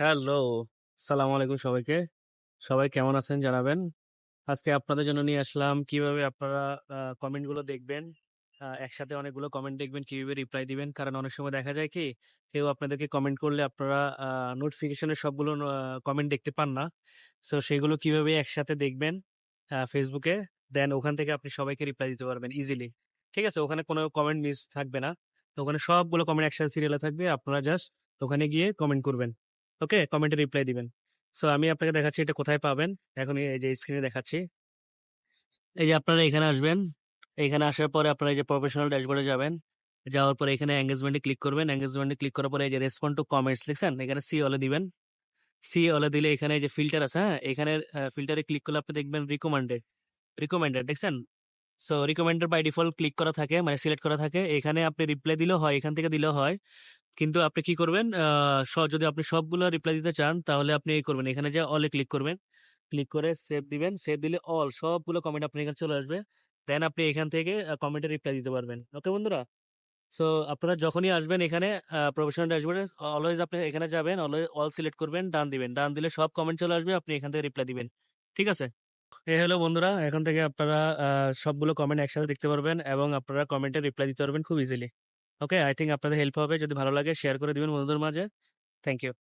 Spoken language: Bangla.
হ্যালো, সালামু আলাইকুম সবাইকে। সবাই কেমন আছেন জানাবেন। আজকে আপনাদের জন্য নিয়ে আসলাম কিভাবে আপনারা কমেন্টগুলো দেখবেন। একসাথে অনেকগুলো কমেন্ট দেখবেন, কিভাবে রিপ্লাই দিবেন। কারণ অনেক সময় দেখা যায় কি, কেউ আপনাদেরকে কমেন্ট করলে আপনারা নোটিফিকেশনের সবগুলো কমেন্ট দেখতে পান না। সো সেগুলো কিভাবে একসাথে দেখবেন ফেসবুকে, দেন ওখান থেকে আপনি সবাইকে রিপ্লাই দিতে পারবেন ইজিলি। ঠিক আছে? ওখানে কোনো কমেন্ট মিস থাকবে না। তো ওখানে সবগুলো কমেন্ট একসাথে সিরিয়ালে থাকবে। আপনারা জাস্ট ওখানে গিয়ে কমেন্ট করবেন। ওকে? কমেন্টে রিপ্লাই দিবেন। সো আমি আপনাকে দেখাচ্ছি এটা কোথায় পাবেন। এখন এই যে স্ক্রিনে দেখাচ্ছি। এই যে আপনারা এখানে আসবেন। এখানে আসার পরে আপনারা এই যে প্রফেশনাল ড্যাশবোর্ডে যাবেন। যাওয়ার পরে এখানে এনগেজমেন্টে ক্লিক করবেন। এনগেজমেন্টে ক্লিক করার পরে এই যে রেসপন্ড টু কমেন্টস লিখছেন, এখানে সি অলে দিবেন। সি অলে দিলে এখানে এই যে ফিল্টার আছে, হ্যাঁ? এখানে ফিল্টারে ক্লিক করলে আপনি দেখবেন রিকমেন্ডেড। রিকমেন্ডেড দেখছেন? So recommended by default click করা থাকে, মানে সিলেক্ট করা থাকে। এখানে আপনি রিপ্লাই দিলেও হয়, এখান থেকে দিলেও হয়। কিন্তু আপনি কি করবেন, যদি আপনি সবগুলো রিপ্লাই দিতে চান তাহলে আপনি এই করবেন, এখানে যে অলে ক্লিক করবেন। ক্লিক করে সেভ দিবেন। সেভ দিলে অল সবগুলো কমেন্ট আপনার এখানে চলে আসবে। দেন আপনি এখান থেকে কমেন্টে রিপ্লাই দিতে পারবেন। ওকে বন্ধুরা? সো আপনারা যখনই আসবেন এখানে প্রফেশনাল ড্যাশবোর্ডে, অলওয়েজ আপনি এখানে যাবেন, অলওয়েজ অল সিলেক্ট করবেন, ডান দিবেন। ডান দিলে সব কমেন্ট চলে আসবে, আপনি এখান থেকে রিপ্লাই দিবেন। ঠিক আছে? এই হলো বন্ধুরা, এখন থেকে আপনারা সবগুলো কমেন্ট একসাথে দেখতে পারবেন এবং আপনারা কমেন্টে রিপ্লাই দিতে পারবেন খুব ইজিলি। ওকে? আই থিংক আপনাদের হেল্প হবে। যদি ভালো লাগে শেয়ার করে দিবেন বন্ধুদের মাঝে। Thank you.